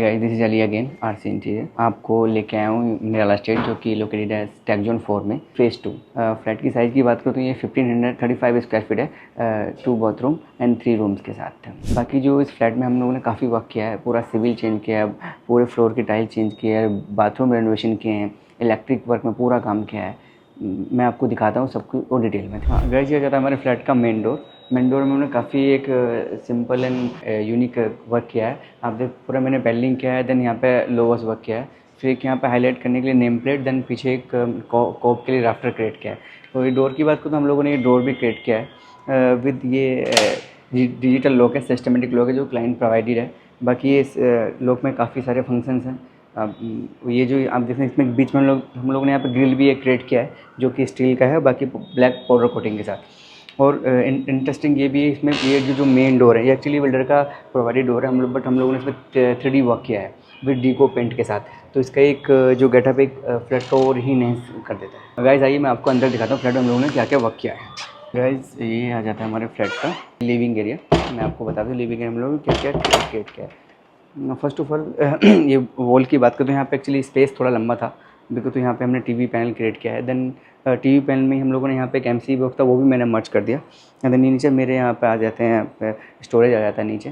Guys, this is Ali again RC interior. आपको लेके आया हूँ निराला स्टेट, जो कि लोकेटेड है टेक जोन 4 में फेज़ 2। फ्लैट की साइज़ की बात करूँ तो ये 1535 स्क्वायर फीट है, 2 बाथरूम एंड 3 रूम्स के साथ है। बाकी जो इस फ्लैट में हम लोगों ने काफ़ी वर्क किया है, पूरा सिविल चेंज किया है, पूरे फ्लोर की टाइल चेंज किया है, बाथरूम रेनोवेशन किए हैं, इलेक्ट्रिक वर्क में पूरा काम किया है। मैं आपको दिखाता हूँ सब कुछ और डिटेल में। हाँ गाइस, ये जाता है हमारे फ्लैट का मेन डोर में उन्होंने काफ़ी एक सिंपल एंड यूनिक वर्क किया है। आप देख, पूरा मैंने पेंडिंग किया है, देन यहाँ पे लोवर्स वर्क किया है, फिर एक यहाँ पे हाईलाइट करने के लिए नेम प्लेट, देन पीछे एक कॉप के लिए राफ्टर क्रिएट किया है। तो ये डोर की बात करूँ तो हम लोगों ने ये डोर भी क्रिएट किया है विद ये डिजिटल लॉक है, सिस्टमेटिक लॉक है जो क्लाइंट प्रोवाइडेड है। बाकी इस लॉक में काफ़ी सारे फंक्शंस हैं। ये जो आप देख रहे हैं, इसमें बीच में हम लोगों ने यहाँ पे ग्रिल भी एक क्रिएट किया है जो कि स्टील का है, बाकी ब्लैक पाउडर कोटिंग के साथ। और इंटरेस्टिंग ये भी है, इसमें ये जो मेन डोर है ये एक्चुअली बिल्डर का प्रोवाइडेड डोर है बट हम लोगों ने इसमें 3D वर्क किया है विद डीको पेंट के साथ। तो इसका एक जो गेटअप एक फ्लैट को और ही नहीं कर देता है। गाइस आइए मैं आपको अंदर दिखाता हूँ फ्लैट में हम लोगों ने क्या क्या वर्क किया है। गाइस ये आ जाता है हमारे फ्लैट का लिविंग एरिया। मैं आपको बता दूँ लिविंग एरिया हम लोगों ने क्या क्या क्रिएट किया है। फर्स्ट ऑफ ऑल ये वॉल की बात करें तो यहाँ पे एक्चुअली स्पेस थोड़ा लंबा था बिकॉज, तो यहाँ पे हमने टीवी पैनल क्रिएट किया है। देन टीवी पैनल में हम लोगों ने यहाँ पे एक एमसीबी बॉक्स था, वो भी मैंने मर्ज कर दिया। एंड देन नीचे मेरे यहाँ पे आ जाते हैं स्टोरेज आ जाता है नीचे।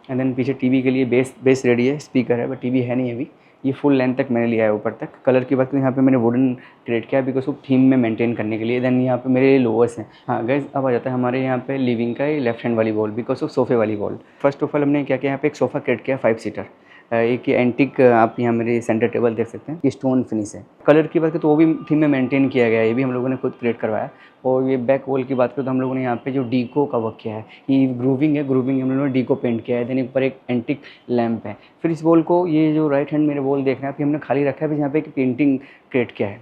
एंड देन पीछे टीवी के लिए बेस रेडी है, स्पीकर है, बट टीवी है नहीं अभी। ये फुल लेंथ तक मैंने लिया है ऊपर तक। कलर की बात करें यहाँ पे मैंने वुडन क्रिएट किया है बिकॉज वो थीम में मेंटेन करने के लिए। देन यहाँ पे मेरे लोअर्स हैं। हाँ गाइस, अब आ जाता है हमारे यहाँ पे लिविंग का लेफ्ट हैंड वाली वॉल बिकॉज ऑफ सोफे वाली वॉल। फर्स्ट ऑफ ऑल हमने क्या किया, यहाँ पे एक सोफ़ा क्रिएट किया 5 सीटर। एक एंटिक आप यहाँ मेरे सेंटर टेबल देख सकते हैं, ये स्टोन फिनिश है। कलर की बात करें तो वो भी थीम में मेंटेन किया गया है, ये भी हम लोगों ने खुद क्रिएट करवाया। और ये बैक वॉल की बात करें तो हम लोगों ने यहाँ पे जो डीको का वर्क किया है, ये ग्रूविंग है, ग्रूविंग हम लोगों ने डीको पेंट किया है। देन ऊपर एक एंटिक लैंप है। फिर इस वॉल को, ये जो राइट हैंड मेरे वॉल देख रहे हैं, फिर हमने खाली रखा है, फिर यहाँ पे एक पेंटिंग क्रिएट किया है।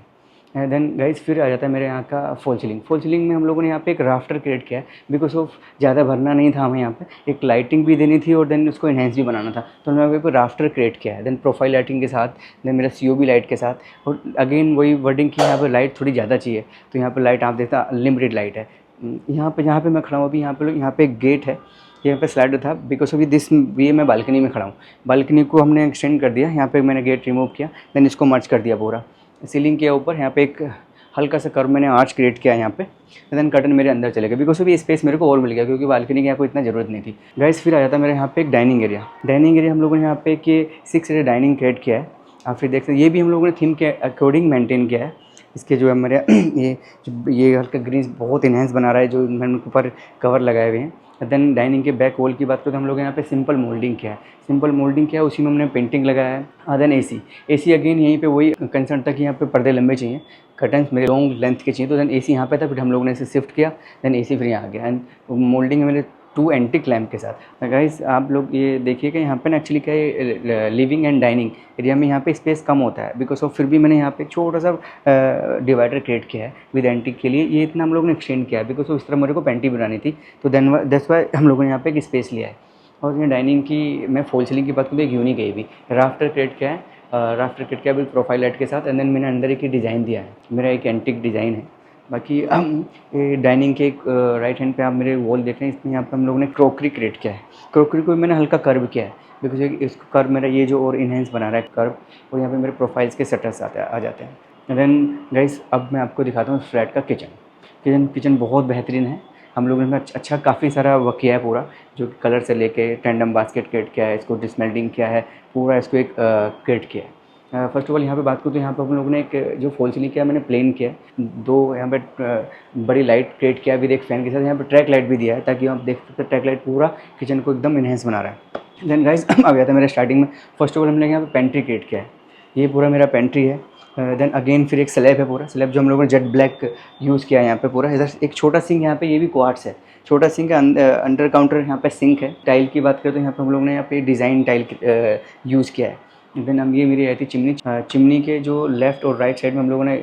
देन गाइस फिर आ जाता है मेरे यहाँ का फॉल सीलिंग में हम लोगों ने यहाँ पे एक राफ्टर क्रिएट किया है बिकॉज ऑफ ज़्यादा भरना नहीं था हमें, यहाँ पे एक लाइटिंग भी देनी थी और देन उसको इन्हेंस भी बनाना था, तो हमने यहाँ पे राफ्टर क्रिएट किया है। देन प्रोफाइल लाइटिंग के साथ, देन मेरा COB लाइट के साथ। और अगेन वही वर्डिंग की, यहाँ पर लाइट थोड़ी ज़्यादा चाहिए, तो यहाँ पर लाइट आप देखते हैं अनलिमिटेड लाइट है। यहाँ पे जहाँ पे मैं खड़ा हूँ अभी, यहाँ पे एक गेट है, यहाँ पे स्लाइडर था बिकॉज ऑफ दिस, ये मैं बालकनी में खड़ा हूँ। बालकनी को हमने एक्सटेंड कर दिया, यहाँ पे मैंने गेट रिमूव किया, देन इसको मर्ज कर दिया पूरा। सीलिंग के ऊपर यहाँ पे एक हल्का सा कर्व मैंने आर्च क्रिएट किया यहाँ पे। देन कर्टन मेरे अंदर चले गए बिकॉज अभी स्पेस मेरे को और मिल गया क्योंकि बालकनी की यहाँ को इतना ज़रूरत नहीं थी। गाइस फिर आ जाता है मेरे यहाँ पे एक डाइनिंग एरिया हम लोगों ने यहाँ पे कि 6 सीटर डाइनिंग क्रिएट किया है। आप फिर देख सकते हैं, ये भी हम लोगों ने थीम के अकॉर्डिंग मेंटेन किया है। इसके जो है मेरे ये हल्का ग्रीन बहुत इन्हेंस बना रहा है, जो मैंने ऊपर कवर लगाए हुए हैं। देन डाइनिंग के बैक वॉल की बात करें तो हम लोग यहाँ पे सिंपल मोल्डिंग किया है, उसी में हमने पेंटिंग लगाया है। देन AC अगेन यहीं पे वही कंसर्न था कि यहाँ पे पर्दे लंबे चाहिए, कर्टन्स मेरे लॉन्ग लेंथ के चाहिए, तो देन AC यहाँ पे था, फिर हम लोगों ने इसे शिफ्ट किया, देन AC फिर यहाँ आ गया। एंड मोल्डिंग में मेरे 2 एंटिक लैम्प के साथ। गाइस आप लोग ये देखिएगा, यहाँ पे ना एक्चुअली क्या है, लिविंग एंड डाइनिंग एरिया में यहाँ पे स्पेस कम होता है बिकॉज ऑफ, फिर भी मैंने यहाँ पे छोटा सा डिवाइडर क्रिएट किया है विद एंटिक के लिए। ये इतना हम लोगों ने एक्सटेंड किया है बिकॉज ऑफ इस तरह मेरे को पेंटी बनानी थी, तो देन दैट्स वाई हम लोगों ने यहाँ पे एक स्पेस लिया है। और ये डाइनिंग की मैं फॉल सीलिंग की बात करूँ तो एक यूनिक है, ये भी राफ्टर क्रिएट किया है, राफ्टर क्रिएट किया विद प्रोफाइल लाइट के साथ। एंड देन मैंने अंदर एक डिज़ाइन दिया है, मेरा एक एंटिक डिज़ाइन है। बाकी ये डाइनिंग के एक राइट हैंड पे आप मेरे वॉल देख रहे हैं, इसमें यहाँ पे हम लोगों ने क्रॉकरी क्रिएट किया है। क्रॉकरी को मैंने हल्का कर्व किया है बिकॉज इसको कर्व मेरा ये जो और इन्हेंस बना रहा है कर्व, और यहाँ पे मेरे प्रोफाइल्स के शटर्स आ जाते हैं। देन गाइस अब मैं आपको दिखाता हूँ फ्लैट का किचन बहुत बेहतरीन है। हम लोगों ने अच्छा काफ़ी सारा वर्क किया है पूरा, जो कलर से लेके टेंडम बास्केट क्रिएट किया है, इसको डिसमेल्टिंग किया है, पूरा इसको एक क्रिएट किया है। फर्स्ट ऑफ ऑल यहाँ पे बात करूँ तो यहाँ पे हम लोगों ने एक जो फॉल सीलिंग किया मैंने प्लेन किया, 2 यहाँ पे बड़ी लाइट क्रिएट किया विद एक फ़ैन के साथ। यहाँ पे ट्रैक लाइट भी दिया है ताकि आप देख सकते हैं ट्रैक लाइट पूरा किचन को एकदम इन्हेंस बना रहा है। देन गाइस आ गया था मेरे स्टार्टिंग में, फर्स्ट ऑफ ऑल हमने यहाँ पे पेंट्री क्रिएट किया है, ये पूरा मेरा पेंट्री है। देन अगेन फिर एक स्लैब है, पूरा स्लैब जो हम लोगों ने जेट ब्लैक यूज़ किया है यहाँ पे पूरा। इधर एक छोटा सिंक यहाँ पे, ये भी क्वार्ट्स है, छोटा सिंक है, अंडर काउंटर यहाँ पे सिंक है। टाइल की बात करें तो यहाँ पे हम लोगों ने यहाँ पे डिज़ाइन टाइल यूज़ किया है। देन हम ये मेरी आई थी चिमनी के जो लेफ़्ट और राइट साइड में हम लोगों ने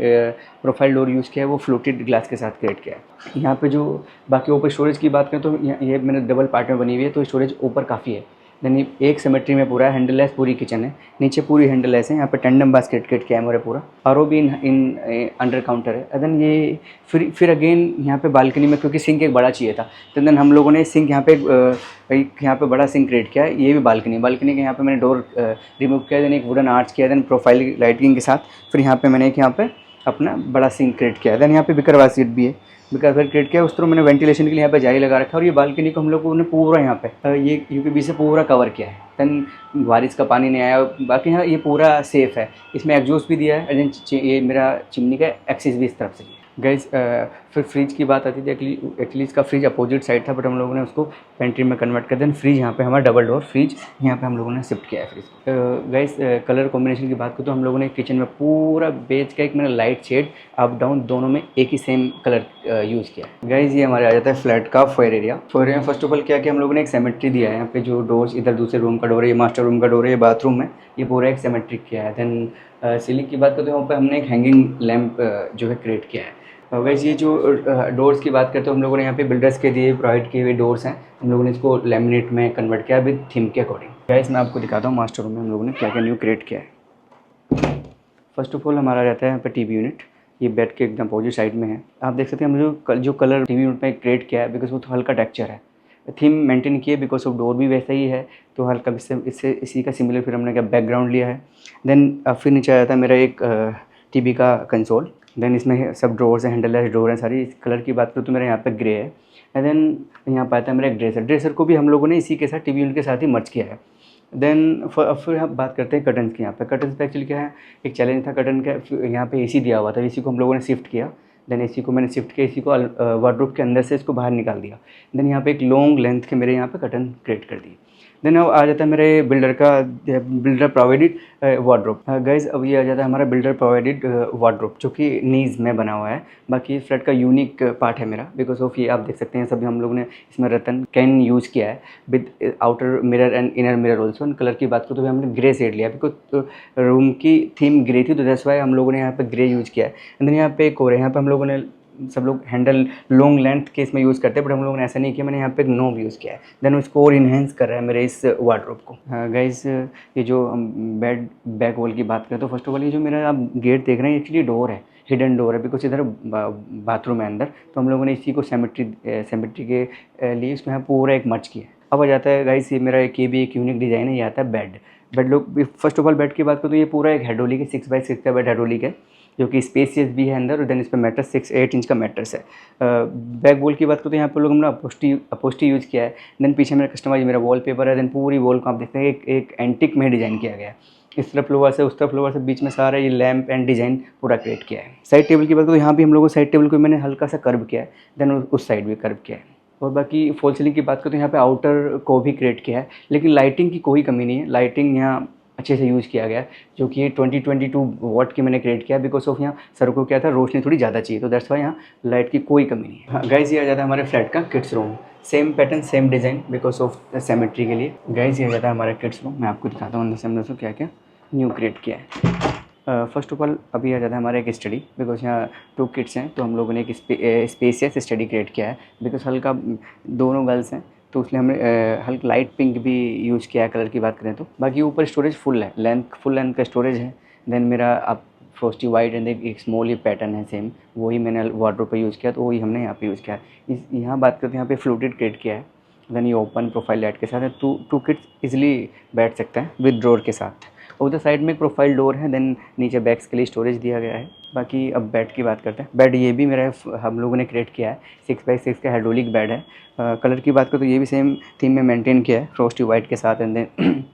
प्रोफाइल डोर यूज़ किया है, वो फ्लोटेड ग्लास के साथ क्रिएट किया है। यहाँ पे जो बाकी ऊपर स्टोरेज की बात करें तो ये मैंने डबल पार्ट में बनी हुई है, तो स्टोरेज ऊपर काफ़ी है। देन ये एक सिमेट्री में पूरा हैंडल लेस पूरी किचन है, नीचे पूरी हैंडल लेस है, यहाँ पे टेंडम बास्केट किट किया है मेरा पूरा, आर भी इन अंडर काउंटर है। देन ये फिर अगेन यहाँ पे बालकनी में क्योंकि सिंक एक बड़ा चाहिए था, तो देन हम लोगों ने सिंक यहाँ पे बड़ा सिंक क्रिएट किया है। ये भी बालकनी के यहाँ पे मैंने डोर रिमूव किया, देन एक वुडन आर्च किया, देन प्रोफाइल लाइटिंग के साथ। फिर यहाँ पे मैंने एक यहाँ पे अपना बड़ा सिंक क्रिएट किया है। देन यहाँ पे बिकर बास्केट भी है, बिकर बास्केट क्रिएट किया। उस तरह मैंने वेंटिलेशन के लिए यहाँ पे जाली लगा रखा है। और ये बालकनी को हम लोगों ने पूरा यहाँ पे ये यूपीवी से पूरा कवर किया है। देन बारिश का पानी नहीं आया। बाकी यहाँ ये पूरा सेफ़ है, इसमें एग्जॉस्ट भी दिया है। देन ये मेरा चिमनी का एक्सिस भी इस तरफ से। गाइस फिर फ्रिज की बात आती थी। एक्चुअली इसका फ्रिज अपोजिट साइड था, बट हम लोगों ने उसको पेंट्री में कन्वर्ट कर दिया। फ्रिज यहाँ पे हमारा डबल डोर फ्रिज यहाँ पे हम लोगों ने शिफ्ट किया है फ्रिज। गाइस कलर कॉम्बिनेशन की बात करूँ तो हम लोगों ने किचन में पूरा बेज का एक मैंने लाइट शेड अप डाउन दोनों में एक ही सेम कलर यूज़ किया है। गाइस ये हमारे आ जाता है फ्लैट का foyer area. Foyer area first of all क्या कि हम लोगों ने एक सिमेट्री दिया है। यहाँ पे जो डोर्स, इधर दूसरे रूम का डोर है, ये मास्टर रूम का डोर है, ये बाथरूम है, ये पूरा एक सिमेट्रिक किया है। देन सीलिंग की बात करते हैं, वहाँ पे हमने एक हैंगिंग लैम्प जो है क्रिएट किया है। वैसे ये जो डोर्स की बात करते हैं, हम लोगों ने यहाँ पे बिल्डर्स के दिए प्रोवाइड किए हुए डोर्स हैं, हम लोगों ने इसको लैमिनेट में कन्वर्ट किया विद थीम के अकॉर्डिंग। गाइस मैं आपको दिखाता हूँ मास्टर रूम में हम लोगों ने क्या क्या न्यू क्रिएट किया है। फर्स्ट ऑफ ऑल हमारा रहता है यहाँ पे टीवी यूनिट, ये बेड के एकदम अपोजिट साइड में है। आप देख सकते हैं हम जो कलर टीवी यूनिट में क्रिएट किया है, बिकॉज वो तो हल्का टेक्सचर है, थीम मेंटेन की है, बिकॉज ऑफ डोर भी वैसा ही है, तो हल्का इससे इसी का सिमिलर फिर हमने क्या बैकग्राउंड लिया है। देन फिर नीचे आ जाता है मेरा एक टीवी का कंसोल। देन इसमें सब ड्रोर्स हैं, हैंडल लेस ड्रोर हैं सारी। इस कलर की बात करूँ तो मेरा यहाँ पे ग्रे है। एंड देन यहाँ पर आता है मेरा एक ड्रेसर को भी हम लोगों ने इसी के साथ टीवी यूनिट के साथ ही मर्ज किया है। देन फिर हम बात करते हैं कर्टन्स की। यहाँ पे कर्टन्स पे एक्चुअली क्या है, एक चैलेंज था कर्टन का। यहाँ पे एसी दिया हुआ था, एसी को हम लोगों ने शिफ्ट किया। देन एसी को मैंने शिफ्ट किया, एसी को वार्डरोब के अंदर से इसको बाहर निकाल दिया। देन यहाँ पे एक लॉन्ग लेंथ के मेरे यहाँ पे कर्टन क्रिएट कर दिए। देन अब आ जाता है मेरे बिल्डर प्रोवाइडेड वार्डरोब। गाइज अब ये आ जाता है हमारा बिल्डर प्रोवाइडेड वार्डरोब, जो कि नीज में बना हुआ है। बाकी फ्लैट का यूनिक पार्ट है मेरा, बिकॉज ऑफ ये आप देख सकते हैं सभी हम लोगों ने इसमें रतन कैन यूज़ किया है with outer mirror and inner mirror also. Colour की बात करूँ तो हमने ग्रे शेड लिया, बिकॉज रूम की थीम ग्रे थी, तो दैट्स वाई हम लोगों ने यहाँ पे ग्रे यूज़ किया है। एंड देन यहाँ पे एक और है, यहाँ पे हम लोगों ने सब लोग हैंडल लॉन्ग लेंथ के इसमें यूज़ करते हैं, बट हम लोगों ने ऐसा नहीं किया। मैंने यहाँ पे एक नोब यूज़ किया है, देन उसको और इन्हेंस कर रहा है मेरे इस वार्डरोब को। गाइस ये जो हम बेड बैक वॉल की बात करें तो फर्स्ट ऑफ ऑल ये जो मेरा आप गेट देख रहे हैं एक्चुअली डोर है, हिडन डोर है, बिकॉज इधर बाथरूम है अंदर, तो हम लोगों ने इसी को सेमेट्री के लिए इसमें यहाँ पूरा एक मर्ज किया है। अब आ जाता है गाइस ये मेरा ये भी एक यूनिक डिज़ाइन है, ये आता है बेड लोग। फर्स्ट ऑफ ऑल बेड की बात करूँ तो ये पूरा एक हाइड्रोलिक है, 6x6 का बेड हाइड्रोलिक है, जो कि स्पेसियस भी है अंदर। और देन इस पर मैट्रेस 8 इंच का मैट्रेस है। बैक वॉल की बात करूँ तो यहाँ पर लोग हमने अपोस्टी यूज़ किया है। देन पीछे मेरा कस्टमाइज मेरा वॉलपेपर है। देन पूरी वॉल को आप देखते हैं एक एंटिक में डिज़ाइन किया गया है, इस तरफ फ्लोवर से उस तरफ फ्लोवर से बीच में सारा ये लैम्प एंड डिज़ाइन पूरा क्रिएट किया है। साइड टेबल की बात करूँ, यहाँ भी हम लोगों साइड टेबल को मैंने हल्का सा कर्व किया है, देन उस साइड भी कर्व किया है। और बाकी फॉल सीलिंग की बात करूँ तो यहाँ पे आउटर को भी क्रिएट किया है, लेकिन लाइटिंग की कोई कमी नहीं है। लाइटिंग यहाँ अच्छे से यूज़ किया गया है, जो कि 2022 वाट की मैंने क्रिएट किया, बिकॉज ऑफ यहाँ सर को क्या था, रोशनी थोड़ी ज़्यादा चाहिए, तो दैट्स वाई यहाँ लाइट की कोई कमी नहीं है। हाँ गाइस ये आ जाता है हमारे फ्लैट का kids room, same pattern same design because of cemetery के लिए। गाइस ये आ जाता है हमारा किड्स रूम, मैं आपको दिखाता हूँ अंदर से हमने क्या क्या न्यू क्रिएट किया है। फर्स्ट ऑफ ऑल अभी आ जाता है हमारा एक स्टडी, बिकॉज यहाँ 2 किड्स हैं, तो हम लोगों ने एक स्पेसियस स्टडी क्रिएट किया है, बिकॉज हल्का दोनों गर्ल्स हैं, तो उसलिए हमने हल्का लाइट पिंक भी यूज़ किया है कलर की बात करें तो। बाकी ऊपर स्टोरेज फुल लेंथ का स्टोरेज है। देन मेरा आप फ्रोस्टी वाइट एंड एक स्मॉल ही पैटर्न है सेम, वही मैंने वार्डरोब पे यूज़ किया, तो वही हमने यहाँ पे यूज़ किया है। यहाँ बात करते हैं यहाँ पे फ्लूटेड क्रिएट किया है। देन ये ओपन प्रोफाइल लाइट के साथ है, 2 किड्स इजीली बैठ सकते हैं विद ड्रॉर के साथ। उधर साइड में एक प्रोफाइल डोर है, देन नीचे बैग्स के लिए स्टोरेज दिया गया है। बाकी अब बेड की बात करते हैं। बेड ये भी मेरा हम लोगों ने क्रिएट किया है, 6x6 का हाइड्रोलिक बेड है। कलर की बात करें तो ये भी सेम थीम में मेंटेन किया है, फ्रोस्टी वाइट के साथ। एंड देन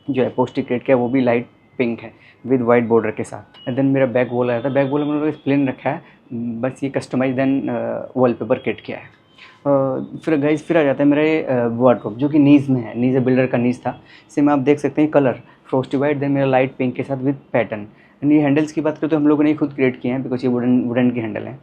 जो है पोस्टी क्रिएट किया है वो भी लाइट पिंक है विद वाइट बॉर्डर के साथ। एंड देन मेरा बैक वॉल आया था, बैक वॉल में प्लेन रखा है, बस ये कस्टमाइज देन वॉलपेपर क्रिएट किया है। फिर आ जाता है मेरे वार्डरोब, जो कि नीज में है, नीज बिल्डर का नीज था। सेम आप देख सकते हैं कलर फ्रोस्टी वाइट, देन मेरा लाइट पिंक के साथ विद पैटर्न। एंड ये हैंडल्स की बात करें तो हम लोगों ने खुद क्रिएट किए हैं, बिकॉज ये वुडन के हैंडल हैं।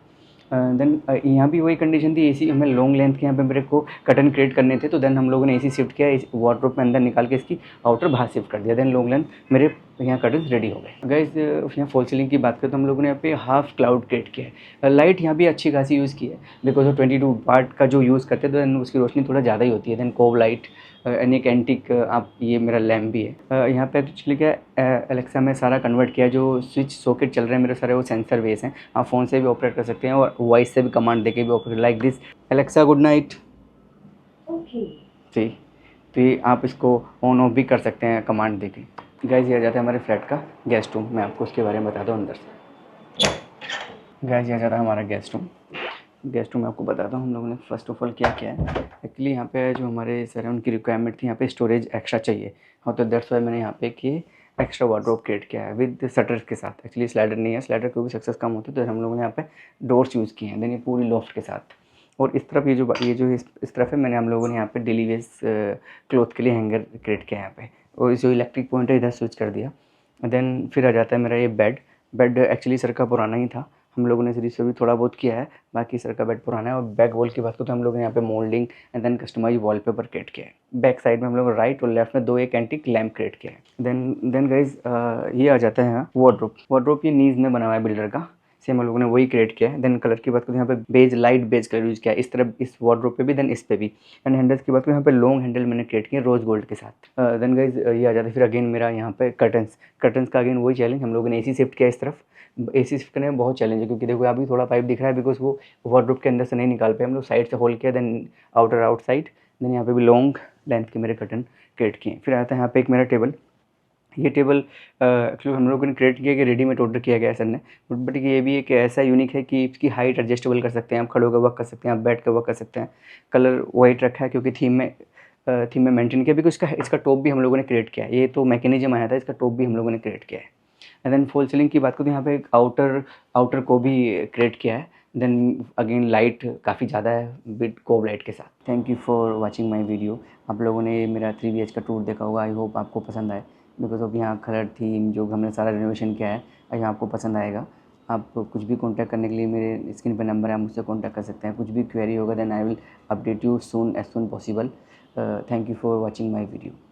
देन यहाँ भी वही कंडीशन थी, एसी हमें लॉन्ग लेंथ के यहाँ पे मेरे को कर्टन क्रिएट करने थे, तो देन हम लोगों ने एसी शिफ्ट किया, इस वार्डरोब में अंदर निकाल के इसकी आउटर बाहर शिफ्ट कर दिया। देन लॉन्ग लेंथ मेरे तो यहाँ कर्टन्स रेडी हो गए। गाइस यहाँ फॉल सीलिंग की बात करें तो हम लोगों ने यहाँ पे हाफ क्लाउड क्रिएट किया है। लाइट यहाँ भी अच्छी खासी यूज़ की है बिकॉज ऑफ 22 वाट का जो यूज़ करते हैं तो देन उसकी रोशनी थोड़ा ज़्यादा ही होती है। देन कोव लाइट एंड एक एंटिक आप ये मेरा लैम्प भी है। यहाँ पे एक्चुअली क्या एलेक्सा में सारा कन्वर्ट किया, जो स्विच सॉकेट चल रहे हैं मेरे सारे वो सेंसर बेस हैं। आप फ़ोन से भी ऑपरेट कर सकते हैं और वॉइस से भी कमांड देके भी operate, like this Alexa good night. Okay जी, तो ये आप इसको ऑन ऑफ भी कर सकते हैं कमांड देके। गाइस ये आ जाता है हमारे फ्लैट का गेस्ट रूम, मैं आपको उसके बारे में बताता हूँ अंदर से। गाइस ये आ जाता है हमारा गेस्ट रूम। गेस्ट रूम में आपको बताता हूँ हम लोगों ने फर्स्ट ऑफ ऑल क्या किया है। एक्चुअली यहाँ पे जो हमारे सर हैं उनकी रिक्वायरमेंट थी, यहाँ पे स्टोरेज एक्स्ट्रा चाहिए। हाँ, तो दैट्स वाई मैंने यहाँ पे कि एक्स्ट्रा वार्डरोब क्रिएट किया है विद शटर्स के साथ। एक्चुअली स्लाइडर नहीं है, स्लाइडर क्योंकि सक्सेस कम होती है तो हम लोगों ने यहाँ पे डोर्स यूज़ किए हैं। देन ये पूरी लॉफ्ट के साथ, और इस तरफ ये जो इस तरफ है, मैंने हम लोगों ने यहाँ पे डेली वेज क्लॉथ के लिए हैंगर क्रिएट किया है यहाँ पे, और जो इलेक्ट्रिक पॉइंट है इधर स्विच कर दिया। देन फिर आ जाता है मेरा ये बेड एक्चुअली सर का पुराना ही था, हम लोगों ने सीरीज से भी थोड़ा बहुत किया है, बाकी सर का बेड पुराना है। और बैक वॉल की बात करूँ तो हम लोग ने यहाँ पे moulding and then customise wallpaper create किया है। बैक साइड में हम लोग राइट और लेफ्ट में 2 एक एंटीक लैम्प क्रिएट किया है। देन गाइज ये आ जाता है यहाँ वार्डरोब ये नीज में बना हुआ है बिल्डर का, सेम हम लोगों ने वही क्रिएट किया है। देन कलर की बात करें यहाँ पे beige, light beige colour use किया है, इस तरफ इस वार्डरोब पे भी, देन इस पे भी। एंड हैंडल्स की बात करें यहाँ पे लॉन्ग हैंडल मैंने क्रिएट किया रोज गोल्ड के साथ। देन गाइज ये आ जाता है फिर अगेन मेरा यहाँ पे कर्टन्स का अगेन वही चैलेंज, हम लोगों ने एसी शिफ्ट किया इस तरफ। एसी शिफ्ट करने में बहुत चैलेंज है क्योंकि देखो अभी थोड़ा पाइप दिख रहा है बिकॉज वो वार्डरोब के अंदर से नहीं निकाल पाए हम लोग, साइड से होल किया, देन आउटसाइड। देन यहाँ पे भी लॉन्ग लेंथ के मेरे कर्टन क्रिएट किए। फिर आता है यहाँ पे एक मेरा टेबल। ये टेबल एक्चुअली हम लोगों ने क्रिएट किया कि रेडीमेड ऑर्डर किया गया है सर ने, बट ये भी एक ऐसा यूनिक है कि इसकी हाइट एडजस्टेबल कर सकते हैं, आप खड़े होकर वर्क कर सकते हैं, आप बैठ कर वर्क कर सकते हैं। कलर वाइट रखा है क्योंकि थीम में मेंटेन किया, बिकॉज इसका टॉप भी हम लोगों ने क्रिएट किया है। ये तो मैकेनिज्म आया था, इसका टॉप भी हम लोगों ने क्रिएट किया है। एंड देन फॉल सीलिंग की बात करूँ तो यहाँ पे एक आउटर को भी क्रिएट किया है। देन अगेन लाइट काफ़ी ज़्यादा है विद कोव लाइट के साथ। Thank you for watching my video. आप लोगों ने मेरा 3 BH का टूर देखा होगा, आई होप आपको पसंद आए। बिकॉज ऑफ यहाँ कलर थीम जो हमने सारा रिनोवेशन किया है, यहाँ आपको पसंद आएगा। आप कुछ भी कॉन्टैक्ट करने के लिए मेरे स्क्रीन पर नंबर है, आप मुझसे कॉन्टैक्ट कर सकते हैं। कुछ भी क्वेरी होगा then I will update you soon as soon possible. Thank you for watching my video.